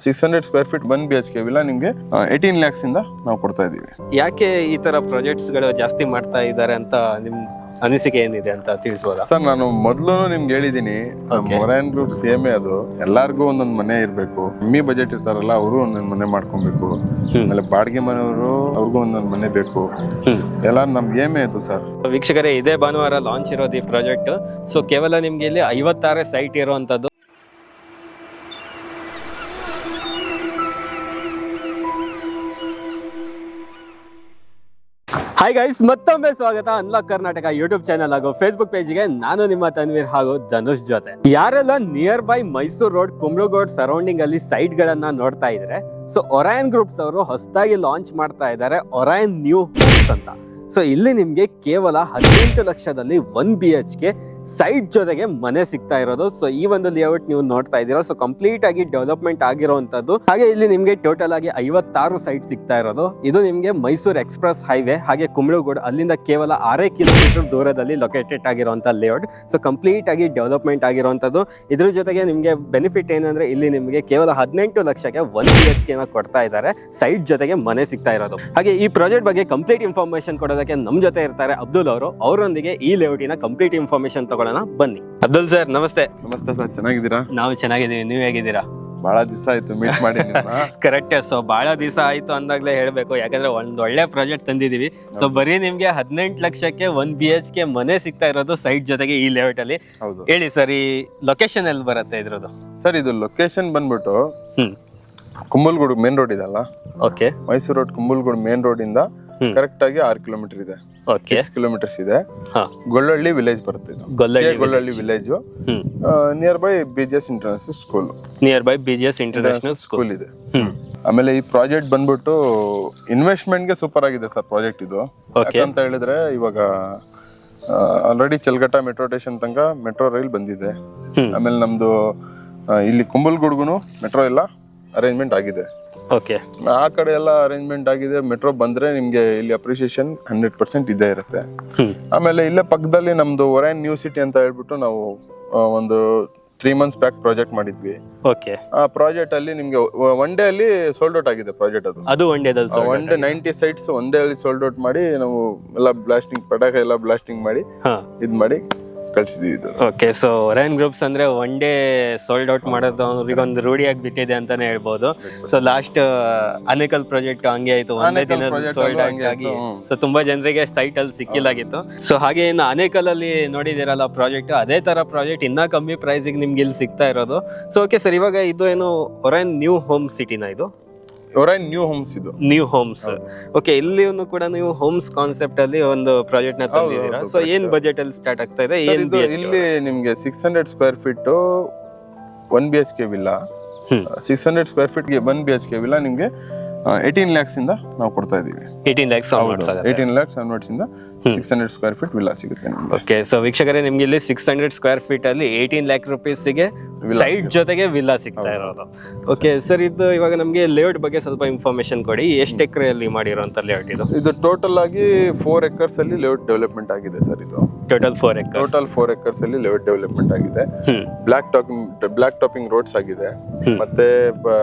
600 square feet 1 BHK villa ನಿಮ್ಗೆ 18 lakhs ಇಂದ ನಾವು ಕೊಡ್ತಾ ಇದೀವಿ. ಯಾಕೆ ಈ ತರ ಪ್ರಾಜೆಕ್ಟ್ಸ್ ಗಳು ಜಾಸ್ತಿ ಮಾಡ್ತಾ ಇದ್ದಾರೆ ಅಂತ ನಿಮ್ ಅನಿಸಿಕೆ ಏನಿದೆ ಅಂತ ತಿಳಿಸಬಹುದಾ? ಸರ್, ನಾನು ಮೊದಲು ನಿಮ್ಗೆ ಹೇಳಿದೀನಿ, ಒರಾಯನ್ ಗ್ರೂಪ್ ಸೇಮೇ ಅದು. ಎಲ್ಲಾರ್ಗು ಒಂದೊಂದು ಮನೆ ಇರ್ಬೇಕು. ಕಮ್ಮಿ ಬಜೆಟ್ ಇರ್ತಾರಲ್ಲ, ಅವರು ಒಂದೊಂದು ಮನೆ ಮಾಡ್ಕೊಬೇಕು. ಆಮೇಲೆ ಬಾಡಿಗೆ ಮನೆಯವರು ಅವ್ರಿಗೂ ಒಂದೊಂದು ಮನೆ ಬೇಕು. ಎಲ್ಲ ನಮ್ಗೆ ಏಮೇ ಅದು ಸರ್. ವೀಕ್ಷಕರೇ, ಇದೇ ಭಾನುವಾರ ಲಾಂಚ್ ಇರೋದು ಈ ಪ್ರಾಜೆಕ್ಟ್. ಸೊ ಕೇವಲ ನಿಮ್ಗೆ ಇಲ್ಲಿ 56 ಸೈಟ್ ಇರುವಂತದ್ದು. ಹಾಯ್ ಗೈಸ್, ಮತ್ತೊಮ್ಮೆ ಸ್ವಾಗತ ಅನ್ಲಾಕ್ ಕರ್ನಾಟಕ ಯೂಟ್ಯೂಬ್ ಚಾನಲ್ ಹಾಗೂ ಫೇಸ್ಬುಕ್ ಪೇಜ್ಗೆ. ನಾನು ನಿಮ್ಮ ತನ್ವೀರ್ ಹಾಗೂ ಧನುಷ್ ಜೊತೆ. ಯಾರೆಲ್ಲ near by Mysore road, Kumbalgodu surrounding ಅಲ್ಲಿ ಸೈಟ್ ಗಳನ್ನ ನೋಡ್ತಾ ಇದ್ರೆ, ಸೊ ಒರಾಯನ್ ಗ್ರೂಪ್ಸ್ ಅವರು ಹೊಸದಾಗಿ ಲಾಂಚ್ ಮಾಡ್ತಾ ಇದ್ದಾರೆ ಒರಾಯನ್ ನ್ಯೂ ಹೋಮ್ಸ್ ಅಂತ. ಸೊ ಇಲ್ಲಿ ನಿಮ್ಗೆ ಕೇವಲ 18 ಲಕ್ಷದಲ್ಲಿ 1 BHK ಸೈಟ್ ಜೊತೆಗೆ ಮನೆ ಸಿಗ್ತಾ ಇರೋದು. ಸೊ ಈ ಒಂದು ಲೇಔಟ್ ನೀವು ನೋಡ್ತಾ ಇದ್ದೀರಾ. ಸೊ ಕಂಪ್ಲೀಟ್ ಆಗಿ ಡೆವಲಪ್ಮೆಂಟ್ ಆಗಿರುವಂತದ್ದು. ಹಾಗೆ ಇಲ್ಲಿ ನಿಮ್ಗೆ ಟೋಟಲ್ ಆಗಿ 56 ಸೈಟ್ ಸಿಗ್ತಾ ಇರೋದು. ಇದು ನಿಮ್ಗೆ ಮೈಸೂರು ಎಕ್ಸ್ಪ್ರೆಸ್ ಹೈವೇ ಹಾಗೆ ಕುಂಬ್ಳಗೋಡ್ ಅಲ್ಲಿಂದ ಕೇವಲ 6 ಕಿಲೋಮೀಟರ್ ದೂರದಲ್ಲಿ ಲೊಕೇಟೆಡ್ ಆಗಿರುವಂತ ಲೇಔಟ್. ಸೊ ಕಂಪ್ಲೀಟ್ ಆಗಿ ಡೆವಲಪ್ಮೆಂಟ್ ಆಗಿರುವಂತದ್ದು. ಇದ್ರ ಜೊತೆಗೆ ನಿಮ್ಗೆ ಬೆನಿಫಿಟ್ ಏನಂದ್ರೆ, ಇಲ್ಲಿ ನಿಮ್ಗೆ ಕೇವಲ 18 ಲಕ್ಷಕ್ಕೆ 1 BHK ನ ಕೊಡ್ತಾ ಇದ್ದಾರೆ. ಸೈಟ್ ಜೊತೆಗೆ ಮನೆ ಸಿಗ್ತಾ ಇರೋದು. ಹಾಗೆ ಈ ಪ್ರಾಜೆಕ್ಟ್ ಬಗ್ಗೆ ಕಂಪ್ಲೀಟ್ ಇನ್ಫಾರ್ಮೇಶನ್ ಕೊಡೋದಕ್ಕೆ ನಮ್ ಜೊತೆ ಇರ್ತಾರೆ ಅಬ್ದುಲ್ ಅವರು. ಅವರೊಂದಿಗೆ ಈ ಲೇಔಟಿನ ಕಂಪ್ಲೀಟ್ ಇನ್ಫಾರ್ಮೇಶನ್ ತಗೊಳ್ಳೋಣ, ಬನ್ನಿ. ಅಬ್ದುಲ್ ಸರ್, ನಮಸ್ತೆ. ನಮಸ್ತೆ ಸರ್, ಚೆನ್ನಾಗಿದ್ದೀರಾ? ನಾವು ಚೆನ್ನಾಗಿದ್ದೀವಿ, ನೀವ್ ಹೇಗಿದ್ದೀರಾ? ಬಹಳ ದಿವಸ ಆಯ್ತು ಮೀಟ್ ಮಾಡಿ. ಕರೆಕ್ಟ್. ಸೊ ಬಹಳ ದಿವಸ ಆಯ್ತು ಅಂದಾಗ್ಲೇ ಹೇಳ್ಬೇಕು, ಯಾಕಂದ್ರೆ ಒಂದ್ ಒಳ್ಳೆ ಪ್ರಾಜೆಕ್ಟ್ ತಂದಿದೀವಿ. ಸೊ ಬರೀ ನಿಮ್ಗೆ 18 ಲಕ್ಷಕ್ಕೆ 1 BHK ಮನೆ ಸಿಗ್ತಾ ಇರೋದು ಸೈಟ್ ಜೊತೆಗೆ ಈ ಲೇಔಟ್ ಅಲ್ಲಿ. ಹೌದು. ಹೇಳಿ ಸರ್, ಈ ಲೊಕೇಶನ್ ಎಲ್ಲಿ ಬರುತ್ತೆ ಇದ್ರದ್ದು? ಸರ್, ಇದು ಲೊಕೇಶನ್ ಬಂದ್ಬಿಟ್ಟು ಕುಂಬಲ್ಗೂಡು ಮೇನ್ ರೋಡ್ ಇದೆಲ್ಲ, okay, Mysore road Kumbalgodu main road ಇಂದ ಕರೆಕ್ಟ್ ಆಗಿ 6 ಕಿಲೋಮೀಟರ್ ಇದೆ. 6 ಕಿಲೋಮೀಟರ್ಸ್ ಇದೆ. ಗೊಳ್ಳಹಳ್ಳಿ ವಿಲೇಜ್ ಬರುತ್ತೆ. ಇದು Gollahalli village near by BGS international school. Near by BGS international school ಇದೆ. ಆಮೇಲೆ ಈ ಪ್ರಾಜೆಕ್ಟ್ ಬಂದ್ಬಿಟ್ಟು ಇನ್ವೆಸ್ಟ್ಮೆಂಟ್ ಗೆ ಸೂಪರ್ ಆಗಿದೆ ಸರ್ ಪ್ರಾಜೆಕ್ಟ್ ಇದು. ಅಂತ ಹೇಳಿದ್ರೆ ಇವಾಗ ಆಲ್ರೆಡಿ ಚಲ್ಗಟ್ಟ ಮೆಟ್ರೋ ಸ್ಟೇಷನ್ ತನಕ ಮೆಟ್ರೋ ರೈಲ್ ಬಂದಿದೆ. ಆಮೇಲೆ ನಮ್ದು ಇಲ್ಲಿ ಕುಂಬಲ್ಗೂಡ್ಗುನು ಮೆಟ್ರೋ ಎಲ್ಲ ಅರೇಂಜ್ಮೆಂಟ್ ಆಗಿದೆ. ಓಕೆ, ಆ ಕಡೆ ಎಲ್ಲ ಅರೇಂಜ್ಮೆಂಟ್ ಆಗಿದೆ. ಮೆಟ್ರೋ ಬಂದ್ರೆ ನಿಮ್ಗೆ ಇಲ್ಲಿ ಅಪ್ರಿಸಿಯೇಷನ್ 100% ಇದ್ದೇ ಇರುತ್ತೆ. ಆಮೇಲೆ ಇಲ್ಲೇ ಪಕ್ಕದಲ್ಲಿ ನಮ್ದು ಒರಾಯನ್ ನ್ಯೂ ಸಿಟಿ ಅಂತ ಹೇಳ್ಬಿಟ್ಟು ನಾವು ಒಂದು 3 months ಬ್ಯಾಕ್ ಪ್ರಾಜೆಕ್ಟ್ ಮಾಡಿದ್ವಿ. ಓಕೆ, ಆ ಪ್ರಾಜೆಕ್ಟ್ ಅಲ್ಲಿ ನಿಮ್ಗೆ ಒನ್ ಡೇ ಅಲ್ಲಿ ಸೋಲ್ಡ್ ಔಟ್ ಆಗಿದೆ ಪ್ರಾಜೆಕ್ಟ್. ಅದು one day 90 sites one day ಅಲ್ಲಿ ಸೋಲ್ಡ್ ಔಟ್ ಮಾಡಿ ನಾವು ಎಲ್ಲ ಬ್ಲಾಸ್ಟಿಂಗ್ ಪಟಾಕ ಎಲ್ಲ ಬ್ಲಾಸ್ಟಿಂಗ್ ಮಾಡಿ ಇದ್ ಮಾಡಿ ಕಳ್ಸಿದೀವಿ ಇದು. ಓಕೆ, ಸೊ ಒರಾಯನ್ ಗ್ರೂಪ್ಸ್ ಅಂದ್ರೆ ಒನ್ ಡೇ ಸೋಲ್ಡ್ ಔಟ್ ಮಾಡೋದು ಅವ್ರಿಗೆ ಒಂದು ರೂಢಿಯಾಗಿ ಬಿಟ್ಟಿದೆ ಅಂತಾನೆ ಹೇಳ್ಬೋದು. ಸೊ ಲಾಸ್ಟ್ ಅನೇಕಲ್ ಪ್ರಾಜೆಕ್ಟ್ ಹಂಗೆ ಆಯ್ತು, ಒಂದೇ ದಿನ ಸೋಲ್ಡ್ ಆಗಿ. ಸೊ ತುಂಬಾ ಜನರಿಗೆ ಸೈಟ್ ಅಲ್ಲಿ ಸಿಕ್ಕಿಲ್ಲಾಗಿತ್ತು. ಸೊ ಹಾಗೆ ಇನ್ನು ಅನೇಕಲ್ ಅಲ್ಲಿ ನೋಡಿದಿರಲ್ಲ ಪ್ರಾಜೆಕ್ಟ್, ಅದೇ ತರ ಪ್ರಾಜೆಕ್ಟ್ ಇನ್ನ ಕಮ್ಮಿ ಪ್ರೈಸ್ ನಿಮ್ಗೆ ಇಲ್ಲಿ ಸಿಗ್ತಾ ಇರೋದು. ಸೊ ಓಕೆ ಸರ್, ಇವಾಗ ಇದು ಏನು ಒರಾಯನ್ ನ್ಯೂ ಹೋಮ್ ಸಿಟಿನ? ಇದು ಒರಾಯನ್ ನ್ಯೂ ಹೋಮ್ಸ್. ಇದು ನ್ಯೂ ಹೋಮ್ಸ್. ಓಕೆ, ಇಲ್ಲಿ ಕೂಡ ನೀವು ಹೋಮ್ಸ್ ಕಾನ್ಸೆಪ್ಟ್ ಅಲ್ಲಿ ಒಂದು ಪ್ರಾಜೆಕ್ಟ್ ನ ತಂದಿದ್ದೀರಾ. ಸೊ ಏನ್ ಬಜೆಟ್ ಅಲ್ಲಿ ಸ್ಟಾರ್ಟ್ ಆಗ್ತಾ ಇದೆ? ಇಲ್ಲಿ ನಿಮ್ಗೆ 600 square feet 1 BHK villa, 600 square feet 1 BHK villa ನಿಮ್ಗೆ 18 lakhs ಇಂದ ನಾವು ಕೊಡ್ತಾ ಇದೀವಿ. 18 lakhs 18 lakhs onwards ಇಂದ 600 ಸ್ಕ್ವೇರ್ ಫೀಟ್ ವಿಲ್ಲ ಸಿಗುತ್ತೆ ನಿಮ್ಗೆ. ಓಕೆ, ಸೊ ವೀಕ್ಷಕರೇ, ನಿಮ್ಗೆ ಇಲ್ಲಿ 600 ಸ್ಕ್ವೇರ್ ಫೀಟ್ ಅಲ್ಲಿ 18 lakh rupees ಗೆ ಸೈಟ್ ಜೊತೆಗೆ ವಿಲ್ಲಾ ಸಿಗ್ತಾ ಇರೋದು. ಓಕೆ ಸರ್, ಇದು ಇವಾಗ ನಮ್ಗೆ ಲೇಔಟ್ ಬಗ್ಗೆ ಸ್ವಲ್ಪ ಇನ್ಫಾರ್ಮೇಶನ್ ಕೊಡಿ. ಎಷ್ಟು ಎಕರೆಯಲ್ಲಿ ಮಾಡಿರೋಂತ ಲೇಔಟ್ ಇದು? ಇದು ಟೋಟಲ್ ಆಗಿ 4 acres ಅಲ್ಲಿ ಲೇಔಟ್ ಡೆವಲಪ್ಮೆಂಟ್ ಆಗಿದೆ ಸರ್. ಇದು ಟೋಟಲ್ 4 acres ಅಲ್ಲಿ ಲೇಔಟ್ ಡೆವಲಪ್ಮೆಂಟ್ ಆಗಿದೆ. ಬ್ಲಾಕ್ ಟಾಪಿಂಗ್ ರೋಡ್ಸ್ ಆಗಿದೆ. ಮತ್ತೆ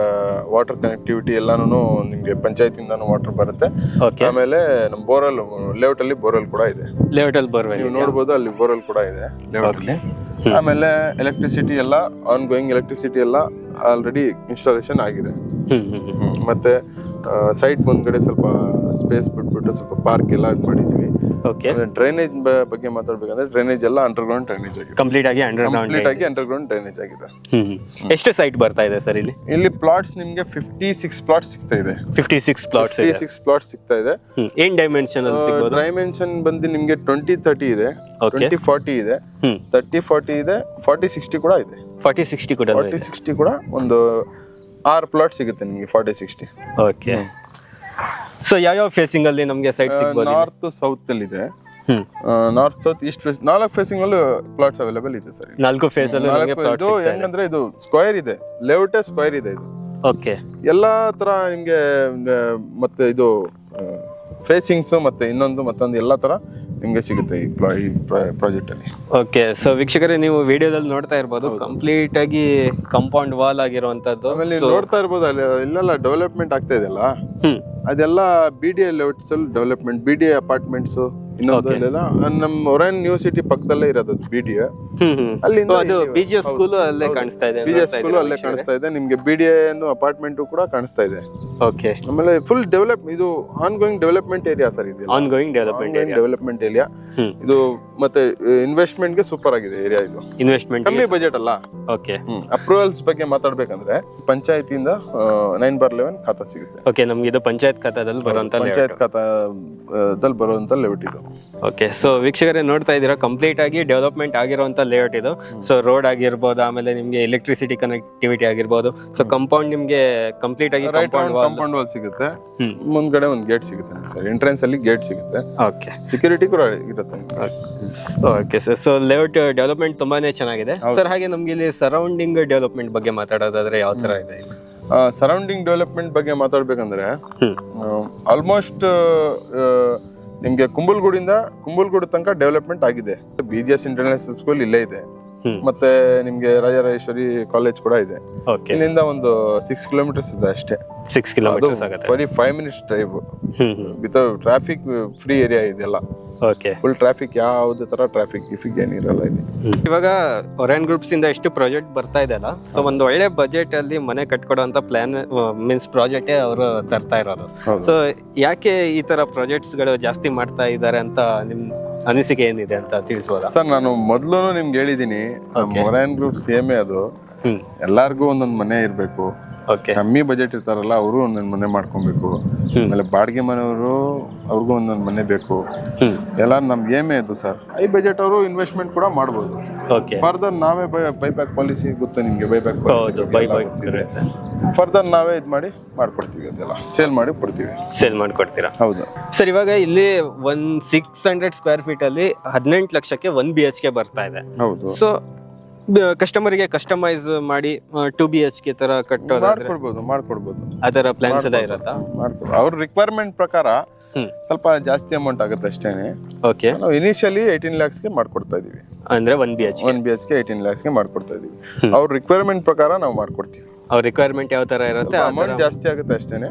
ವಾಟರ್ ಕನೆಕ್ಟಿವಿಟಿ ಎಲ್ಲಾನು ನಿಮ್ಗೆ ಪಂಚಾಯತ್ ಇಂದಾನು ವಾಟರ್ ಬರುತ್ತೆ. ಆಮೇಲೆ ನಮ್ ಬೋರ್ವೆಲ್ ಲೇಔಟ್ ಅಲ್ಲಿ ಬೋರ್ವೆಲ್ ಕೂಡ ಇದೆ. ಲೇಔಟ್ ಅಲ್ಲಿ ಬೋರ್ವೆಲ್ ನೀವು ನೋಡಬಹುದು, ಅಲ್ಲಿ ಬೋರ್ವೆಲ್ ಕೂಡ ಇದೆ ಲೇಔಟ್ ಅಲ್ಲಿ. ಆಮೇಲೆ ಎಲೆಕ್ಟ್ರಿಸಿಟಿ ಎಲ್ಲ ಆನ್ ಗೋಯಿಂಗ್ ಎಲೆಕ್ಟ್ರಿಸಿಟಿ ಎಲ್ಲ ಆಲ್ರೆಡಿ ಇನ್ಸ್ಟಾಲೇಷನ್ ಆಗಿದೆ. ಮತ್ತೆ ಸೈಟ್ ಮುಂದ್ಗಡೆ ಸ್ವಲ್ಪ ಸ್ಪೇಸ್ ಬಿಟ್ಬಿಟ್ಟು ಸ್ವಲ್ಪ ಪಾರ್ಕ್ ಎಲ್ಲ ಮಾಡಿದ್ವಿ. ಡ್ರೈನೇಜ್ ಬಗ್ಗೆ ಮಾತಾಡ್ಬೇಕಂದ್ರೆ ಡ್ರೈನೇಜ್ ಎಲ್ಲ ಅಂಡರ್ಗ್ರೌಂಡ್ ಡ್ರೈನೇಜ್ ಆಗಿದೆ. ಕಂಪ್ಲೀಟ್ ಆಗಿ ಅಂಡರ್ಗ್ರೌಂಡ್ ಡ್ರೈನೇಜ್ ಆಗಿದೆ. ಎಷ್ಟು ಸೈಟ್ ಬರ್ತಾ ಇದೆ ಸರ್ ಇಲ್ಲಿ? ಇಲ್ಲಿ ಪ್ಲಾಟ್ಸ್ ನಿಮ್ಗೆ 56 ಪ್ಲಾಟ್ಸ್ ಸಿಗ್ತಾ ಇದೆ. 56 ಪ್ಲಾಟ್ಸ್ ಸಿಗ್ತಾ ಇದೆ. ಏನ್ ಡೈಮೆನ್ಷನ್ ಅಲ್ಲಿ ಸಿಗಬಹುದು? ಡೈಮೆನ್ಷನ್ ಬಂದು ನಿಮ್ಗೆ 20-30 ಇದೆ, 20-40 ಇದೆ, 30-40 ಇದೆ, 40-60 ಕೂಡ ಇದೆ. 40-60 ಕೂಡ ಒಂದು 6 ಪ್ಲಾಟ್ ಸಿಗುತ್ತೆ ನಿಮ್ಗೆ 40-60. ಓಕೆ, ಸೊ ಯಾವ ಫೇಸಿಂಗ್ ಅಲ್ಲಿ ನಮ್ಗೆ ಸೈಟ್ ಸಿಗಬಹುದು? ನಾರ್ತ್ ಸೌತ್ ಅಲ್ಲಿ ಇದೆ. North south east west 4 facing ಅಲ್ಲೂ ಪ್ಲಾಟ್ಸ್ ಅವೈಲೇಬಲ್ ಇದೆ ಸರ್. 4 ಫೇಸ್ ಅಲ್ಲಿ ನಮಗೆ ಪ್ಲಾಟ್ ಇದು ಹೆಂಗಂದ್ರೆ ಇದು ಸ್ಕ್ವೇರ್ ಇದೆ, ಲೇಔಟ್ ಸ್ಕ್ವೇರ್ ಇದೆ ಇದು. ಓಕೆ, ಎಲ್ಲಾ ತರ ನಿಮ್ಗೆ ಮತ್ತೆ ಇದು ಫೇಸಿಂಗ್ಸ್ ಮತ್ತೆ ಮತ್ತೊಂದು ಎಲ್ಲಾ ತರ ನಿಮ್ಗೆ ಸಿಗುತ್ತೆ ಈ ಪ್ರಾಜೆಕ್ಟ್ ಅಲ್ಲಿ. ಓಕೆ, ಸೊ ವೀಕ್ಷಕರೇ ನೀವು ವಿಡಿಯೋದಲ್ಲಿ ನೋಡ್ತಾ ಇರ್ಬೋದು ಕಂಪ್ಲೀಟ್ ಆಗಿ ಕಾಂಪೌಂಡ್ ವಾಲ್ ಆಗಿರುವಂತದ್ದು. ಆಮೇಲೆ ನೀವು ನೋಡ್ತಾ ಇರ್ಬೋದು ಅಲ್ಲಿ ಇಲ್ಲೆಲ್ಲ ಡೆವಲಪ್ಮೆಂಟ್ ಆಗ್ತಾ ಇದೆಯಲ್ಲ, ಅದೆಲ್ಲ BDA ಲೆವೆಟ್ಸ್ ಅಲ್ಲಿ ಡೆವಲಪ್ಮೆಂಟ್, BDA ಅಪಾರ್ಟ್ಮೆಂಟ್ಸ್ ಇನ್ನೊಂದು ಅಲ್ಲೆಲ್ಲ ನಮ್ಮ ಒರೈನ್ ಯೂನಿವರ್ಸಿಟಿ ಪಕ್ಕದಲ್ಲೇ ಇರೋದು BDA. ಅಲ್ಲಿಂದ ಅದು BGS ಸ್ಕೂಲ್ ಅಲ್ಲೇ ಕಾಣಿಸ್ತಾ ಇದೆ. BGS ಸ್ಕೂಲ್ ಅಲ್ಲೇ ಕಾಣಿಸ್ತಾ ಇದೆ ನಿಮ್ಗೆ. BDA ಅಪಾರ್ಟ್ಮೆಂಟ್ ಕೂಡ ಕಾಣಿಸ್ತಾ ಇದೆ. ಓಕೆ, ಆಮೇಲೆ ಫುಲ್ ಇದು ಆನ್ಗೋಯಿಂಗ್ ಡೆವಲಪ್ಮೆಂಟ್ ಏರಿಯಾ ಸರ್. ಇದು ಆನ್ಗೋಯಿಂಗ್ ಡೆವಲಪ್ಮೆಂಟ್ ಏರಿಯಾ ಇದು. ಮತ್ತೆ ಇನ್ವೆಸ್ಟ್ಮೆಂಟ್ ಗೆ ಸೂಪರ್ ಆಗಿದೆ ಏರಿಯಾ ಇದು. ಇನ್ವೆಸ್ಟ್ಮೆಂಟ್ ಕಮ್ಮಿ ಬಜೆಟ್ ಅಲ್ಲ. ಓಕೆ, ಅಪ್ರೂವಲ್ಸ್ ಬಗ್ಗೆ ಮಾತಾಡ್ಬೇಕಂದ್ರೆ ಪಂಚಾಯತಿಯಿಂದ 9/11 ಖಾತಾ ಸಿಗುತ್ತೆ. ಓಕೆ, ನಮ್ಗೆ ಇದು ಪಂಚಾಯತ್ ಖಾತಾದಲ್ಲಿ ಬರುವಂತ ಪಂಚಾಯತ್ ಖಾತಾದಲ್ಲಿ ಬರುವಂತ ಲೇಔಟ್ ಇದು. ಓಕೆ, ಸೊ ವೀಕ್ಷಕರೇ ನೋಡ್ತಾ ಇದ್ದೀರಾ ಕಂಪ್ಲೀಟ್ ಆಗಿ ಡೆವಲಪ್ಮೆಂಟ್ ಆಗಿರುವಂತ ಲೇಔಟ್ ಇದು. ಸೊ ರೋಡ್ ಆಗಿರ್ಬೋದು, ಆಮೇಲೆ ನಿಮ್ಗೆ ಎಲೆಕ್ಟ್ರಿಸಿಟಿ ಕನೆಕ್ಟಿವಿಟಿ ಆಗಿರ್ಬೋದು. ಸೊ ಕಂಪೌಂಡ್ ನಿಮ್ಗೆ ಕಂಪ್ಲೀಟ್ ಆಗಿ ಕಾಂಪೌಂಡ್ ವಾಲ್ ಸಿಗುತ್ತೆ. ಮುಂದ್ಗಡೆ ಒಂದು ಗೇಟ್ ಸಿಗುತ್ತೆ ಸರ್. ಎಂಟ್ರೆನ್ಸ್ ಅಲ್ಲಿ ಗೇಟ್ ಸಿಗುತ್ತೆ. ಓಕೆ, ಸೆಕ್ಯೂರಿಟಿ ಕೂಡ ಇರುತ್ತೆ. Okay sir, so layout development ತುಂಬಾನೇ ಚೆನ್ನಾಗಿದೆ ಸರ್. ಹಾಗೆ ನಮ್ಗೆ ಇಲ್ಲಿ ಸರೌಂಡಿಂಗ್ ಡೆವಲಪ್ಮೆಂಟ್ ಬಗ್ಗೆ ಮಾತಾಡೋದಾದ್ರೆ ಯಾವ ತರ ಇದೆ? ಸರೌಂಡಿಂಗ್ ಡೆವಲಪ್ಮೆಂಟ್ ಬಗ್ಗೆ ಮಾತಾಡ್ಬೇಕಂದ್ರೆ ಆಲ್ಮೋಸ್ಟ್ ನಿಮ್ಗೆ ಕುಂಬಲ್ಗೂಡು ತನಕ ಡೆವಲಪ್ಮೆಂಟ್ ಆಗಿದೆ. BGS ಇಂಟರ್ನ್ಯಾಷನಲ್ ಸ್ಕೂಲ್ ಇಲ್ಲೇ ಇದೆ. ಮತ್ತೆ ನಿಮ್ಗೆ ರಾಜರಾಜೇಶ್ವರಿ ಕಾಲೇಜ್ ಕೂಡ ಇದೆ. ಇಲ್ಲಿಂದ ಒಂದು 6 ಕಿಲೋಮೀಟರ್ಸ್ ಇದೆ ಅಷ್ಟೇ. 6 ಕಿಲೋಮೀಟರ್ಸ್ ಆಗುತ್ತೆ. ಬರೀ 5 minutes drive. Without traffic free area ಇದೆಲ್ಲ. ಓಕೆ, ಫುಲ್ ಟ್ರಾಫಿಕ್, ಯಾವುದೇ ತರ ಟ್ರಾಫಿಕ್ ಏನಿರಲ್ಲ ಇಲ್ಲಿ. ಇವಾಗ ಒರೈನ್ ಗ್ರೂಪ್ಸ್ ಇಂದ ಎಷ್ಟು ಪ್ರಾಜೆಕ್ಟ್ ಬರ್ತಾ ಇದೆ ಅಲ್ಲ, ಸೊ ಒಂದು ಒಳ್ಳೆ ಬಜೆಟ್ ಅಲ್ಲಿ ಮನೆ ಕಟ್ಕೊಡುವಂತ ಪ್ಲಾನ್ ಮೀನ್ಸ್ ಪ್ರಾಜೆಕ್ಟ್ ಅವರು ತರ್ತಾ ಇರೋದು. ಸೊ ಯಾಕೆ ಈ ತರ ಪ್ರಾಜೆಕ್ಟ್ಸ್ ಗಳು ಜಾಸ್ತಿ ಮಾಡ್ತಾ ಇದ್ದಾರೆ ಅಂತ ನಿಮ್ ಅನಿಸಿಕೆ ಏನಿದೆ ಅಂತ ತಿಳಿಸಬಹುದಾ? ಸರ್, ನಾನು ಮೊದ್ಲು ನಿಮ್ಗೆ ಹೇಳಿದೀನಿ, ಒರೈನ್ ಗ್ರೂಪ್ ಸೇಮೆ ಅದು. ಎಲ್ಲಾರ್ಗು ಒಂದೊಂದ್ ಮನೆ ಇರ್ಬೇಕು. ಕಮ್ಮಿ ಬಜೆಟ್ ಇರ್ತಾರಲ್ಲ ಅವರು ಒಂದೊಂದ್ ಮನೆ ಮಾಡ್ಕೊಬೇಕು. ಆಮೇಲೆ ಬಾಡಿಗೆ ಮನೆಯವರು ಅವ್ರಿಗೂ ಒಂದೊಂದ್ ಮನೆ ಬೇಕು. ಎಲ್ಲ ನಮ್ಗೆ ಏಮೇ ಅದು ಸರ್. ಹೈ ಬಜೆಟ್ ಅವರು ಇನ್ವೆಸ್ಟ್ಮೆಂಟ್ ಕೂಡ ಮಾಡ್ಬೋದು. ಫರ್ದರ್ ನಾವೇ ಬೈಬ್ಯಾಕ್ ಪಾಲಿಸಿ ಗೊತ್ತಾ ನಿಮ್ಗೆ? ಬೈಬ್ಯಾಕ್ ಫರ್ದರ್ ನಾವೇ ಇದ್ ಮಾಡ್ಕೊಡ್ತೀವಿ. ಅದೆಲ್ಲ ಸೇಲ್ ಮಾಡಿ ಕೊಡ್ತೀರಾ? ಹೌದು ಸರ್. ಇವಾಗ ಇಲ್ಲಿ 600 ಸ್ಕ್ವೇರ್ ಫೀಟ್ ಅಲ್ಲಿ 18 ಲಕ್ಷಕ್ಕೆ 1 BHK ಬರ್ತಾ ಇದೆ. ಹೌದು. ಸೊ ಕಸ್ಟಮರ್ಗೆ ಕಸ್ಟಮೈಸ್ ಮಾಡಿ 2 BHK ತರ ಕಟ್ಟೋದಾದ್ರೆ ಮಾಡ್ಕೊಡ್ಬೋದು. ಅದರ ಪ್ಲಾನ್ಸ್ ಎಲ್ಲ ಇರತ್ತಾ? ಅವ್ರ ರಿಕ್ವೈರ್ಮೆಂಟ್ ಪ್ರಕಾರ ಸ್ವಲ್ಪ ಜಾಸ್ತಿ ಅಮೌಂಟ್ ಆಗುತ್ತೆ ಅಷ್ಟೇನೆ. ಓಕೆ, ನಾವು ಇನಿಷಿಯಲಿ 18 lakhsಗೆ ಮಾಡ್ಕೊಡ್ತಾ ಇದೀವಿ. ಅಂದ್ರೆ 1 BHK 18 lakhsಗೆ ಮಾಡ್ಕೊಡ್ತಾ ಇದೀವಿ. ಅವ್ರ ರಿಕ್ವೈರ್ಮೆಂಟ್ ಪ್ರಕಾರ ನಾವು ಮಾಡ್ಕೊಡ್ತೀವಿ. ಅವ್ರ ರಿಕ್ವೈರ್ಮೆಂಟ್ ಯಾವ ತರ ಇರುತ್ತೆ, ಅಮೌಂಟ್ ಜಾಸ್ತಿ ಆಗುತ್ತೆ ಅಷ್ಟೇನೆ.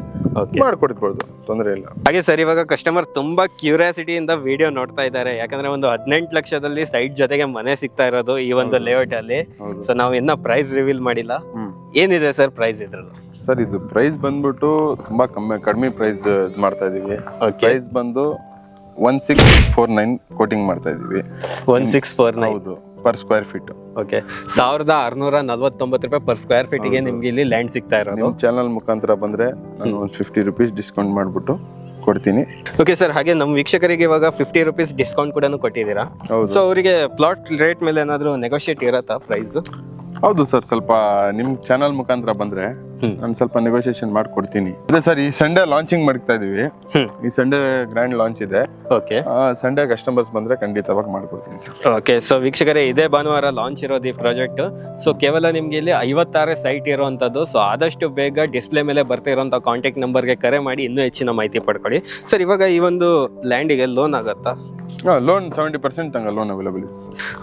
ಮಾಡ್ಕೊಡ್ಬೋದು, ತೊಂದರೆ ಇಲ್ಲ. ಹಾಗೆ ಸರ್, ಇವಾಗ ಕಸ್ಟಮರ್ ತುಂಬಾ ಕ್ಯೂರಿಯಾಸಿಟಿಯಿಂದ ವಿಡಿಯೋ ನೋಡ್ತಾ ಇದ್ದಾರೆ. ಯಾಕಂದ್ರೆ ಒಂದು 18 ಲಕ್ಷದಲ್ಲಿ ಸೈಟ್ ಜೊತೆಗೆ ಮನೆ ಸಿಗ್ತಾ ಇರೋದು ಈ ಒಂದು ಲೇಔಟ್ ಅಲ್ಲಿ. ಸೊ ನಾವು ಇನ್ನ ಪ್ರೈಸ್ ರಿವೀಲ್ ಮಾಡಿಲ್ಲ. ಏನಿದೆ ಸರ್ ಪ್ರೈಸ್ ಇದ್ರದ್ದು? ಸರ್, ಇದು ಪ್ರೈಸ್ ಬಂದ್ಬಿಟ್ಟು ತುಂಬಾ ಕಡಿಮೆ ಪ್ರೈಸ್ ಮಾಡ್ತಾ ಇದೀವಿ. ಪ್ರೈಸ್ ಬಂದು 1649 ಕೋಟಿಂಗ್ ಮಾಡ್ತಾ ಇದೀವಿ. 1649? ಹೌದು, ಪರ್ ಸ್ಕ್ವೇರ್ ಫೀಟ್. ಓಕೆ, 1649 ರೂಪಾಯಿ ಪರ್ ಸ್ಕ್ವೇರ್ ಫೀಟ್ ಗೆ ನಿಮ್ಗೆ ಇಲ್ಲಿ ಲ್ಯಾಂಡ್ ಸಿಗ್ತಾ ಇರೋದು. ನಿಮ್ಮ ಚಾನಲ್ ಮುಖಾಂತರ ಬಂದ್ರೆ ನಾನು ಒಂದು 50 ರೂಪೀಸ್ ಡಿಸ್ಕೌಂಟ್ ಮಾಡ್ಬಿಟ್ಟು ಕೊಡ್ತೀನಿ. ಓಕೆ ಸರ್, ಹಾಗೆ ನಮ್ಮ ವೀಕ್ಷಕರಿಗೆ ಇವಾಗ 50 ರೂಪೀಸ್ ಡಿಸ್ಕೌಂಟ್ ಕೂಡ ಕೊಟ್ಟಿದ್ದೀರಾ. ಸೊ ಅವರಿಗೆ ಪ್ಲಾಟ್ ರೇಟ್ ಮೇಲೆ ಏನಾದ್ರು ನೆಗೋಷಿಯೇಟ್ ಇರತ್ತಾ ಪ್ರೈಸ್? ಹೌದು ಸರ್, ಸ್ವಲ್ಪ ನಿಮ್ ಚಾನಲ್ ಮುಖಾಂತರ ಬಂದ್ರೆ ನಾನು ಸ್ವಲ್ಪ ನೆಗೋಷಿಯೇಷನ್ ಮಾಡ್ಕೊಡ್ತೀನಿ. ಅದೇ ಸರ್, ಈ ಸಂಡೇ ಲಾಂಚಿಂಗ್ ಮಾಡ್ತಾ ಇದೀವಿ. ಈ ಸಂಡೇ ಗ್ರ್ಯಾಂಡ್ ಲಾಂಚ್ ಇದೆ. ಓಕೆ, ಸಂಡೇ ಕಸ್ಟಮರ್ಸ್ ಬಂದ್ರೆ ಖಂಡಿತವಾಗಿ ಮಾಡ್ಕೊಡ್ತೀನಿ ಸರ್. ಓಕೆ, ಸೊ ವೀಕ್ಷಕರೇ ಇದೇ ಭಾನುವಾರ ಲಾಂಚ್ ಇರೋದು ಈ ಪ್ರಾಜೆಕ್ಟ್. ಸೊ ಕೇವಲ ನಿಮ್ಗೆ ಇಲ್ಲಿ 56 ಸೈಟ್ ಇರುವಂತದ್ದು. ಸೊ ಆದಷ್ಟು ಬೇಗ ಡಿಸ್ಪ್ಲೇ ಮೇಲೆ ಬರ್ತಾ ಇರುವಂತ ಕಾಂಟ್ಯಾಕ್ಟ್ ನಂಬರ್ಗೆ ಕರೆ ಮಾಡಿ ಇನ್ನೂ ಹೆಚ್ಚಿನ ಮಾಹಿತಿ ಪಡ್ಕೊಳ್ಳಿ. ಸರ್, ಇವಾಗ ಈ ಒಂದು ಲ್ಯಾಂಡಿಗೆ ಲೋನ್ ಆಗತ್ತಾ? ಲೋನ್ 70% ತನಕ ಲೋನ್ ಅವೈಲೇಬಲ್ ಇದೆ.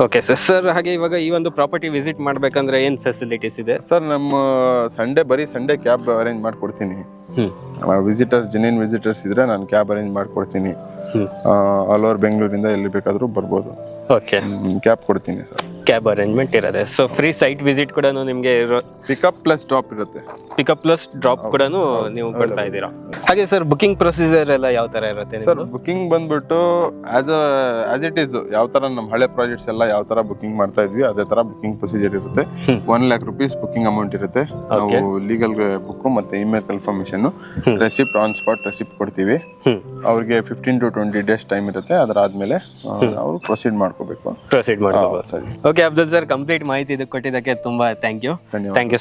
ಓಕೆ ಸರ್, ಹಾಗೆ ಇವಾಗ ಈ ಒಂದು ಪ್ರಾಪರ್ಟಿ ವಿಸಿಟ್ ಮಾಡ್ಬೇಕಂದ್ರೆ ಏನ್ ಫೆಸಿಲಿಟೀಸ್ ಇದೆ ಸರ್? ನಮ್ಮ ಬರೀ ಸಂಡೇ ಕ್ಯಾಬ್ ಅರೇಂಜ್ ಮಾಡ್ಕೊಡ್ತೀನಿ. ಜೆನ್ಯೂನ್ ವಿಸಿಟರ್ಸ್ ಇದ್ರೆ ನಾನು ಕ್ಯಾಬ್ ಅರೇಂಜ್ ಮಾಡ್ಕೊಡ್ತೀನಿ. ಆಲ್ ಓವರ್ ಬೆಂಗಳೂರಿಂದ ಎಲ್ಲಿ ಬೇಕಾದ್ರೂ ಬರ್ಬೋದು. ಓಕೆ, ಕ್ಯಾಬ್ ಕೊಡ್ತೀನಿ ಸರ್. ಕ್ಯಾಬ್ ಅರೇಂಜ್ಮೆಂಟ್ ಇರುತ್ತೆ. ಸೊ ಫ್ರೀ ಸೈಟ್ ವಿಸಿಟ್ ಕೂಡ ನಿಮಗೆ ಪಿಕಪ್ ಪ್ಲಸ್ ಡ್ರಾಪ್ ಇರುತ್ತೆ. ಪಿಕಪ್ ಪ್ಲಸ್ ಡ್ರಾಪ್ ಕೂಡ ನೀವು ಕೊಡ್ತಾ ಇದ್ದೀರಾ. ಹಾಗೆ ಸರ್, ಬುಕಿಂಗ್ ಪ್ರೊಸೀಜರ್ ಎಲ್ಲ ಯಾವ ತರ ಇರುತ್ತೆ ಸರ್? ಬುಕಿಂಗ್ ಬಂದ್ಬಿಟ್ಟು ಆಸ್ ಇಟ್ ಈಸ್ ಯಾವ ತರ ನಮ್ಮ ಹಳೆ ಪ್ರಾಜೆಕ್ಟ್ಸ್ ಎಲ್ಲ ಯಾವ ತರ ಬುಕಿಂಗ್ ಮಾಡ್ತಾ ಇದ್ವಿ ಅದೇ ತರ ಬುಕಿಂಗ್ ಪ್ರೊಸೀಜರ್ ಇರುತ್ತೆ. 1 lakh rupees ಬುಕಿಂಗ್ ಅಮೌಂಟ್ ಇರುತ್ತೆ. ನಾವು ಲೀಗಲ್ ಬುಕ್ ಮತ್ತೆ email confirmation, receipt on spot receipt ಕೊಡ್ತೀವಿ. ಅವ್ರಿಗೆ 15 to 20 days ಟೈಮ್ ಇರುತ್ತೆ. ಅದಾದ್ಮೇಲೆ ಅವರು ಪ್ರೊಸೀಡ್ ಮಾಡ್ಕೋಬೇಕು. ಸರಿ. ಓಕೆ ಅಬ್ದುಲ್ ಸರ್, ಕಂಪ್ಲೀಟ್ ಮಾಹಿತಿ ಕೊಟ್ಟಿದ್ದಕ್ಕೆ ತುಂಬಾ thank you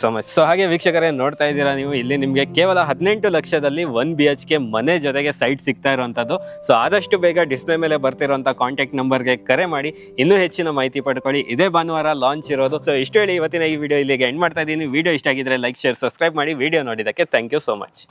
so much. So ಹಾಗೆ ವೀಕ್ಷಕರೇ ನೋಡ್ತಾ ಇದ್ದೀರಾ ನೀವು, ಇಲ್ಲಿ ನಿಮಗೆ ಕೇವಲ 18 ಲಕ್ಷದಲ್ಲಿ 1 BHK ಮನೆ ಜೊತೆಗೆ ಸೈಟ್ ಸಿಗ್ತಾ ಇರುವಂತದ್ದು. ಸೊ ಆದಷ್ಟು ಬೇಗ ಡಿಸ್ಪ್ಲೇ ಮೇಲೆ ಬರ್ತಿರುವಂತ ಕಾಂಟ್ಯಾಕ್ಟ್ ನಂಬರ್ಗೆ ಕರೆ ಮಾಡಿ ಇನ್ನೂ ಹೆಚ್ಚಿನ ಮಾಹಿತಿ ಪಡ್ಕೊಳ್ಳಿ. ಇದೇ ಭಾನುವಾರ ಲಾಂಚ್ ಇರೋದು. ಸೊ ಇಷ್ಟು ಹೇಳಿ ಇವತ್ತಿನ ಈ ವಿಡಿಯೋ ಇಲ್ಲಿಗೆ ಎಂಡ್ ಮಾಡ್ತಾ ಇದ್ದೀನಿ. ವಿಡಿಯೋ ಇಷ್ಟ ಆಗಿದ್ರೆ ಲೈಕ್, ಶೇರ್, ಸಬ್ಸ್ಕ್ರೈಬ್ ಮಾಡಿ. ವಿಡಿಯೋ ನೋಡಿದ್ದಕ್ಕೆ ಥ್ಯಾಂಕ್ ಯು ಸೋ ಮಚ್.